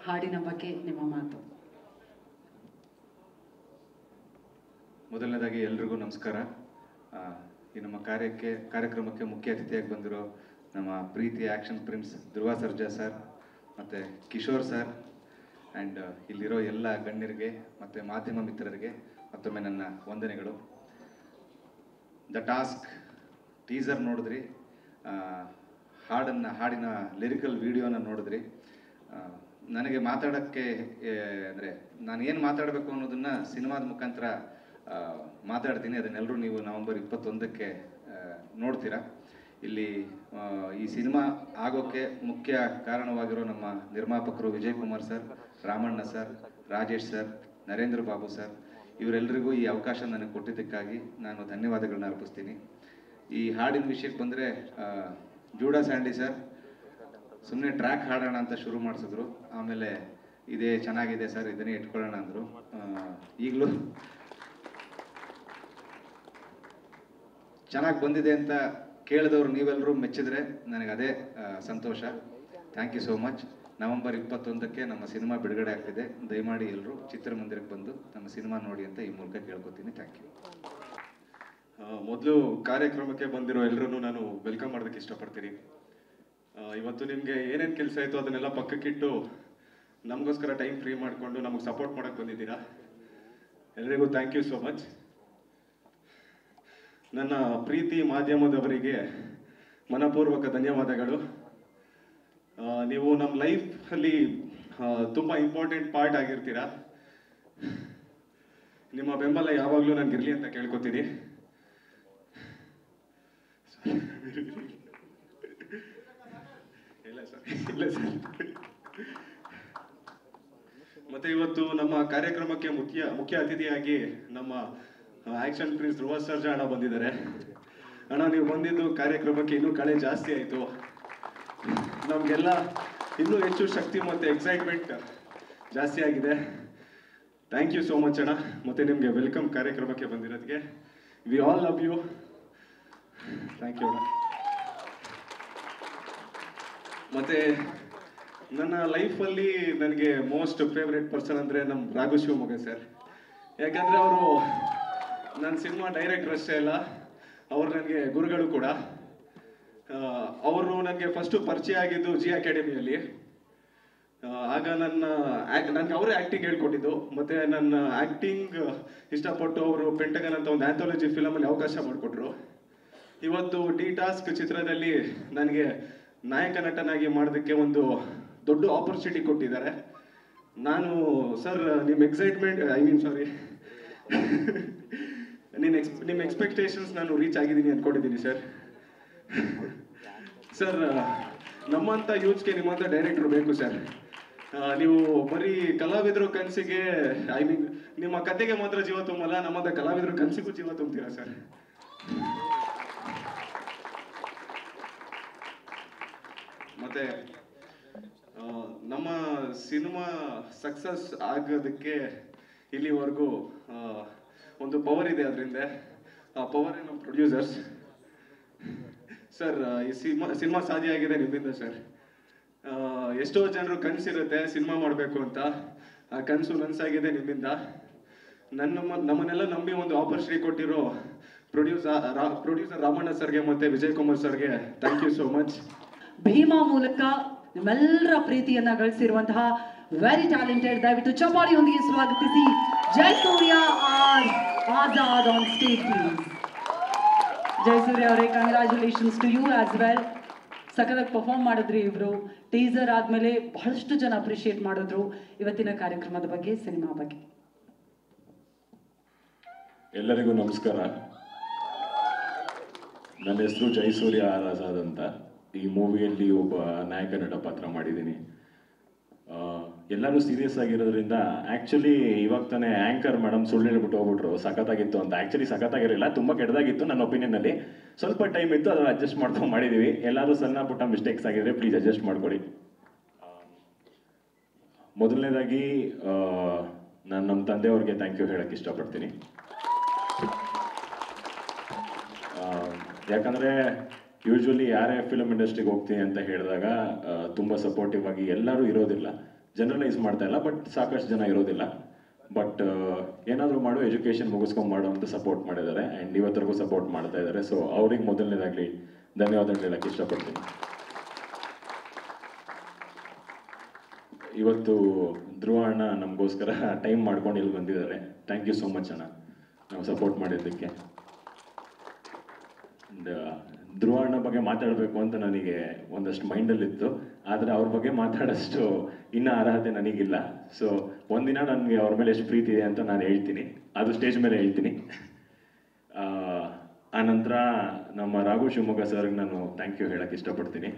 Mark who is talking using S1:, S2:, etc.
S1: ಹಾಡಿನ ಬಗ್ಗೆ ನಿಮ್ಮ ಮಾತು.
S2: ಮೊದಲನೇದಾಗಿ ಎಲ್ರಿಗೂ ನಮಸ್ಕಾರ. ಈ ನಮ್ಮ ಕಾರ್ಯಕ್ರಮಕ್ಕೆ ಮುಖ್ಯ ಅತಿಥಿಯಾಗಿ ಬಂದಿರೋ ನಮ್ಮ ಪ್ರೀತಿ action prince Dhruva Sarja sir ಮತ್ತು ಕಿಶೋರ್ ಸರ್ ಆ್ಯಂಡ್ ಇಲ್ಲಿರೋ ಎಲ್ಲ ಗಣ್ಯರಿಗೆ ಮತ್ತು ಮಾಧ್ಯಮ ಮಿತ್ರರಿಗೆ ಮತ್ತೊಮ್ಮೆ ನನ್ನ ವಂದನೆಗಳು. ದ ಟಾಸ್ಕ್ ಟೀಸರ್ ನೋಡಿದ್ರಿ, ಹಾಡಿನ ಲಿರಿಕಲ್ ವಿಡಿಯೋನ ನೋಡಿದ್ರಿ. ನನಗೆ ಮಾತಾಡೋಕ್ಕೆ ಅಂದರೆ ನಾನು ಏನು ಮಾತಾಡಬೇಕು ಅನ್ನೋದನ್ನು ಸಿನಿಮಾದ ಮುಖಾಂತರ ಮಾತಾಡ್ತೀನಿ. ಅದನ್ನೆಲ್ಲರೂ ನೀವು ನವೆಂಬರ್ 21ಕ್ಕೆ ನೋಡ್ತೀರಾ. ಇಲ್ಲಿ ಈ ಸಿನಿಮಾ ಆಗೋಕ್ಕೆ ಮುಖ್ಯ ಕಾರಣವಾಗಿರೋ ನಮ್ಮ ನಿರ್ಮಾಪಕರು Vijay Kumar sir, Ramanna sir, Rajesh sir, Narendra Babu sir, ಇವರೆಲ್ಲರಿಗೂ ಈ ಅವಕಾಶ ನನಗೆ ಕೊಟ್ಟಿದ್ದಕ್ಕಾಗಿ ನಾನು ಧನ್ಯವಾದಗಳನ್ನ ಅರ್ಪಿಸ್ತೀನಿ. ಈ ಹಾಡಿನ ವಿಷಯಕ್ಕೆ ಬಂದರೆ ಜೂಡಾ ಸ್ಯಾಂಡಿ ಸರ್ ಸುಮ್ಮನೆ ಟ್ರ್ಯಾಕ್ ಹಾಡೋಣ ಅಂತ ಶುರು ಮಾಡಿಸಿದ್ರು. ಆಮೇಲೆ ಇದೇ ಚೆನ್ನಾಗಿದೆ ಸರ್, ಇದನ್ನೇ ಇಟ್ಕೊಳ್ಳೋಣ ಅಂದರು. ಈಗಲೂ ಚೆನ್ನಾಗಿ ಬಂದಿದೆ ಅಂತ ಕೇಳಿದವರು ನೀವೆಲ್ಲರೂ ಮೆಚ್ಚಿದ್ರೆ ನನಗೆ ಅದೇ ಸಂತೋಷ. Thank you so much. November 21ಕ್ಕೆ ನಮ್ಮ ಸಿನಿಮಾ ಬಿಡುಗಡೆ ಆಗ್ತಿದೆ. ದಯಮಾಡಿ ಎಲ್ಲರೂ ಚಿತ್ರಮಂದಿರಕ್ಕೆ ಬಂದು ನಮ್ಮ ಸಿನಿಮಾ ನೋಡಿ ಅಂತ ಈ ಮೂಲಕ ಕೇಳ್ಕೊತೀನಿ. Thank you.
S3: ಮೊದಲು ಕಾರ್ಯಕ್ರಮಕ್ಕೆ ಬಂದಿರೋ ಎಲ್ಲರೂ ನಾನು ವೆಲ್ಕಮ್ ಮಾಡೋದಕ್ಕೆ ಇಷ್ಟಪಡ್ತೀನಿ. ಇವತ್ತು ನಿಮಗೆ ಏನೇನು ಕೆಲಸ ಆಯಿತು ಅದನ್ನೆಲ್ಲ ಪಕ್ಕಕ್ಕಿಟ್ಟು ನಮಗೋಸ್ಕರ ಟೈಮ್ ಫ್ರೀ ಮಾಡಿಕೊಂಡು ನಮಗೆ ಸಪೋರ್ಟ್ ಮಾಡೋಕ್ಕೆ ಬಂದಿದ್ದೀರಾ. ಎಲ್ಲರಿಗೂ ಥ್ಯಾಂಕ್ ಯು ಸೋ ಮಚ್. ನನ್ನ ಪ್ರೀತಿ ಮಾಧ್ಯಮದವರಿಗೆ ಮನಪೂರ್ವಕ ಧನ್ಯವಾದಗಳು. ನೀವು ನಮ್ಮ ಲೈಫಲ್ಲಿ ತುಂಬ ಇಂಪಾರ್ಟೆಂಟ್ ಪಾರ್ಟ್ ಆಗಿರ್ತೀರಾ. ನಿಮ್ಮ ಬೆಂಬಲ ಯಾವಾಗಲೂ ನನಗಿರಲಿ ಅಂತ ಕೇಳ್ಕೊತೀನಿ. ಇಲ್ಲ ಸರ್. ಮತ್ತೆ ಇವತ್ತು ನಮ್ಮ ಕಾರ್ಯಕ್ರಮಕ್ಕೆ ಮುಖ್ಯ ಅತಿಥಿಯಾಗಿ ನಮ್ಮ ಆಕ್ಷನ್ ಪ್ರಿನ್ಸ್ ಧ್ರುವ ಸರ್ಜಾ ಅಣ್ಣ ಬಂದಿದ್ದಾರೆ. ಅಣ್ಣ, ನೀವು ಬಂದಿದ್ದು ಕಾರ್ಯಕ್ರಮಕ್ಕೆ ಇನ್ನೂ ಕಳೆ ಜಾಸ್ತಿ ಆಯಿತು. ನಮಗೆಲ್ಲ ಇನ್ನೂ ಹೆಚ್ಚು ಶಕ್ತಿ ಮತ್ತು ಎಕ್ಸೈಟ್ಮೆಂಟ್ ಜಾಸ್ತಿ ಆಗಿದೆ. ಥ್ಯಾಂಕ್ ಯು ಸೋ ಮಚ್ ಅಣ್ಣ. ಮತ್ತು ನಿಮಗೆ ವೆಲ್ಕಮ್ ಕಾರ್ಯಕ್ರಮಕ್ಕೆ ಬಂದಿರೋದಕ್ಕೆ. We all love you. Thank you ಅಣ್ಣ. ಮತ್ತು ನನ್ನ ಲೈಫಲ್ಲಿ ನನಗೆ ಮೋಸ್ಟ್ ಫೇವ್ರೆಟ್ ಪರ್ಸನ್ ಅಂದರೆ ನಮ್ಮ ರಾಘು ಶಿವಮೊಗ್ಗ ಸರ್. ಯಾಕಂದರೆ ಅವರು ನನ್ನ ಸಿನಿಮಾ ಡೈರೆಕ್ಟರ್ ಅಷ್ಟೇ ಅಲ್ಲ, ಅವರು ನನಗೆ ಗುರುಗಳು ಕೂಡ. ಅವರು ನನಗೆ ಫಸ್ಟು ಪರಿಚಯ ಆಗಿದ್ದು ಜಿ ಅಕಾಡೆಮಿಯಲ್ಲಿ. ಆಗ ನನಗೆ ಅವರೇ ಆ್ಯಕ್ಟಿಂಗ್ ಹೇಳ್ಕೊಟ್ಟಿದ್ದು. ಮತ್ತು ನನ್ನ ಆ್ಯಕ್ಟಿಂಗ್ ಇಷ್ಟಪಟ್ಟು ಅವರು ಪೆಂಟಗನ್ ಅಂತ ಒಂದು ಆ್ಯಂಥಾಲಜಿ ಫಿಲಮಲ್ಲಿ ಅವಕಾಶ ಮಾಡಿಕೊಟ್ರು. ಇವತ್ತು ಡಿ ಟಾಸ್ಕ್ ಚಿತ್ರದಲ್ಲಿ ನನಗೆ ನಾಯಕ ನಟನಾಗಿ ಮಾಡೋದಕ್ಕೆ ಒಂದು ದೊಡ್ಡ ಆಪರ್ಚುನಿಟಿ ಕೊಟ್ಟಿದ್ದಾರೆ. ನಾನು ಸರ್ ನಿಮ್ಮ ನಿಮ್ಮ ಎಕ್ಸ್ಪೆಕ್ಟೇಷನ್ಸ್ ನಾನು ರೀಚ್ ಆಗಿದ್ದೀನಿ ಅಂದ್ಕೊಂಡಿದ್ದೀನಿ ಸರ್. ಸರ್, ನಮ್ಮಂಥ ಯೂತ್ಸ್ಗೆ ನಿಮ್ಮಂಥ ಡೈರೆಕ್ಟ್ರು ಬೇಕು ಸರ್. ನೀವು ಬರೀ ಕಲಾವಿದರು ಕನಸಿಗೆ ನಿಮ್ಮ ಕತೆಗೆ ಮಾತ್ರ ಜೀವ ತುಂಬಲ್ಲ, ನಮ್ಮಂಥ ಕಲಾವಿದರು ಕನಸಿಗೂ ಜೀವ ತುಂಬ್ತೀರಾ ಸರ್. ಮತ್ತು ನಮ್ಮ ಸಿನಿಮಾ ಸಕ್ಸಸ್ ಆಗೋದಕ್ಕೆ ಇಲ್ಲಿವರೆಗೂ ಒಂದು ಪವರ್ ಇದೆ. ಅದರಿಂದ ಆ ಪವರೇ ನಮ್ಮ ಪ್ರೊಡ್ಯೂಸರ್ಸ್ ಸರ್. ಈ ಸಿನಿಮಾ ಸಾಧ್ಯ ಆಗಿದೆ ನಿಮ್ಮಿಂದ ಸರ್. ಎಷ್ಟೋ ಜನರು ಕನಸಿರುತ್ತೆ ಸಿನಿಮಾ ಮಾಡಬೇಕು ಅಂತ. ಆ ಕನಸು ನನಸಾಗಿದೆ ನಿಮ್ಮಿಂದ. ನಮ್ಮನ್ನೆಲ್ಲ ನಂಬಿ ಒಂದು ಆಪರ್ಚುನಿಟಿ ಕೊಟ್ಟಿರೋ ಪ್ರೊಡ್ಯೂಸರ್ ರಾಮಣ್ಣ ಸರ್ಗೆ ಮತ್ತು ವಿಜಯ್ ಕುಮಾರ್ ಸರ್ಗೆ thank you so much.
S1: Bheema ಮೂಲಕ ನಿಮ್ಮೆಲ್ಲರ ಪ್ರೀತಿಯನ್ನ ಗಳಿಸಿರುವಂತಹ ವೆರಿ ಟ್ಯಾಲೆಂಟೆಡ್, ದಯವಿಟ್ಟು ಚಪಾಳಿಯೊಂದಿಗೆ ಸ್ವಾಗತಿಸಿ Jayasurya R Azad on stage please. Jayasurya ಅವರೇ, congratulations to you as well. ಸಖತ್ತಾಗಿ ಪರ್ಫಾರ್ಮ್ ಮಾಡಿದ್ರಿ ಇವರು. ಟೀಸರ್ ಆದಮೇಲೆ ಬಹಳಷ್ಟು ಜನ ಅಪ್ರಿಷಿಯೇಟ್ ಮಾಡಿದ್ರು. ಇವತ್ತಿನ ಕಾರ್ಯಕ್ರಮದ ಬಗ್ಗೆ, ಸಿನಿಮಾ ಬಗ್ಗೆ.
S4: ಎಲ್ಲರಿಗೂ ನಮಸ್ಕಾರ. ನನ್ನ ಹೆಸರು ಜಯಸೂರ್ಯ ಆರ್ ಆಜಾದ್ ಅಂತ. ಈ ಮೂವಿಯಲ್ಲಿ ಒಬ್ಬ ನಾಯಕ ನಟ ಪಾತ್ರ ಮಾಡಿದ್ದೀನಿ. ಎಲ್ಲರೂ ಸೀರಿಯಸ್ ಆಗಿರೋದ್ರಿಂದ ಆ್ಯಕ್ಚುಲಿ ಇವಾಗ ತಾನೇ ಆ್ಯಂಕರ್ ಮೇಡಮ್ ಸುಳ್ಳು ಹೇಳ್ಬಿಟ್ಟು ಹೋಗ್ಬಿಟ್ರು ಸಖತ್ತಾಗಿತ್ತು ಅಂತ. ಆ್ಯಕ್ಚುಲಿ ಸಖತ್ತಾಗಿರಲಿಲ್ಲ, ತುಂಬ ಕೆಟ್ಟದಾಗಿತ್ತು ನನ್ನ ಒಪಿನಿಯನ್ನಲ್ಲಿ. ಸ್ವಲ್ಪ ಟೈಮ್ ಇತ್ತು, ಅದನ್ನು ಅಡ್ಜಸ್ಟ್ ಮಾಡ್ಕೊಂಡು ಮಾಡಿದ್ದೀವಿ. ಎಲ್ಲರೂ ಸಣ್ಣ ಪುಟ್ಟ ಮಿಸ್ಟೇಕ್ಸ್ ಆಗಿದ್ರೆ ಪ್ಲೀಸ್ ಅಡ್ಜಸ್ಟ್ ಮಾಡ್ಕೊಳ್ಳಿ. ಮೊದಲನೇದಾಗಿ ನಾನು ನಮ್ಮ ತಂದೆಯವ್ರಿಗೆ ಥ್ಯಾಂಕ್ ಯು ಹೇಳೋಕ್ಕೆ ಇಷ್ಟಪಡ್ತೀನಿ. ಯಾಕಂದರೆ ಯೂಶ್ವಲಿ ಯಾರೇ ಫಿಲಮ್ ಇಂಡಸ್ಟ್ರಿಗೆ ಹೋಗ್ತೀನಿ ಅಂತ ಹೇಳಿದಾಗ ತುಂಬ ಸಪೋರ್ಟಿವ್ ಆಗಿ ಎಲ್ಲರೂ ಇರೋದಿಲ್ಲ. ಜನರಲೈಸ್ ಮಾಡ್ತಾ ಇಲ್ಲ, ಬಟ್ ಸಾಕಷ್ಟು ಜನ ಇರೋದಿಲ್ಲ. ಬಟ್ ಏನಾದರೂ ಮಾಡು, ಎಜುಕೇಷನ್ ಮುಗಿಸ್ಕೊಂಡು ಮಾಡೋ ಅಂತ ಸಪೋರ್ಟ್ ಮಾಡಿದ್ದಾರೆ ಆ್ಯಂಡ್ ಇವತ್ತರೆಗೂ ಸಪೋರ್ಟ್ ಮಾಡ್ತಾ ಇದ್ದಾರೆ. ಸೊ ಅವ್ರಿಗೆ ಮೊದಲನೇದಾಗಲಿ ಧನ್ಯವಾದಗಳು ಹೇಳೋಕ್ಕೆ ಇಷ್ಟಪಡ್ತೀನಿ. ಇವತ್ತು ಧ್ರುವ ಅಣ್ಣ ನಮಗೋಸ್ಕರ ಟೈಮ್ ಮಾಡ್ಕೊಂಡು ಇಲ್ಲಿ ಬಂದಿದ್ದಾರೆ. ಥ್ಯಾಂಕ್ ಯು ಸೋ ಮಚ್ ಅಣ್ಣ, ನಾವು ಸಪೋರ್ಟ್ ಮಾಡಿದ್ದಕ್ಕೆ. ಧ್ರುವ ಅಣ್ಣ ಬಗ್ಗೆ ಮಾತಾಡಬೇಕು ಅಂತ ನನಗೆ ಒಂದಷ್ಟು ಮೈಂಡಲ್ಲಿತ್ತು, ಆದರೆ ಅವ್ರ ಬಗ್ಗೆ ಮಾತಾಡೋಷ್ಟು ಇನ್ನೂ ಅರ್ಹತೆ ನನಗಿಲ್ಲ. ಸೊ ಒಂದಿನ ನನಗೆ ಅವ್ರ ಮೇಲೆ ಎಷ್ಟು ಪ್ರೀತಿ ಇದೆ ಅಂತ ನಾನು ಹೇಳ್ತೀನಿ, ಅದು ಸ್ಟೇಜ್ ಮೇಲೆ ಹೇಳ್ತೀನಿ. ಆನಂತರ ನಮ್ಮ ರಾಘು ಶಿವಮೊಗ್ಗ ಸರ್ಗೆ ನಾನು ಥ್ಯಾಂಕ್ ಯು ಹೇಳೋಕ್ಕೆ ಇಷ್ಟಪಡ್ತೀನಿ.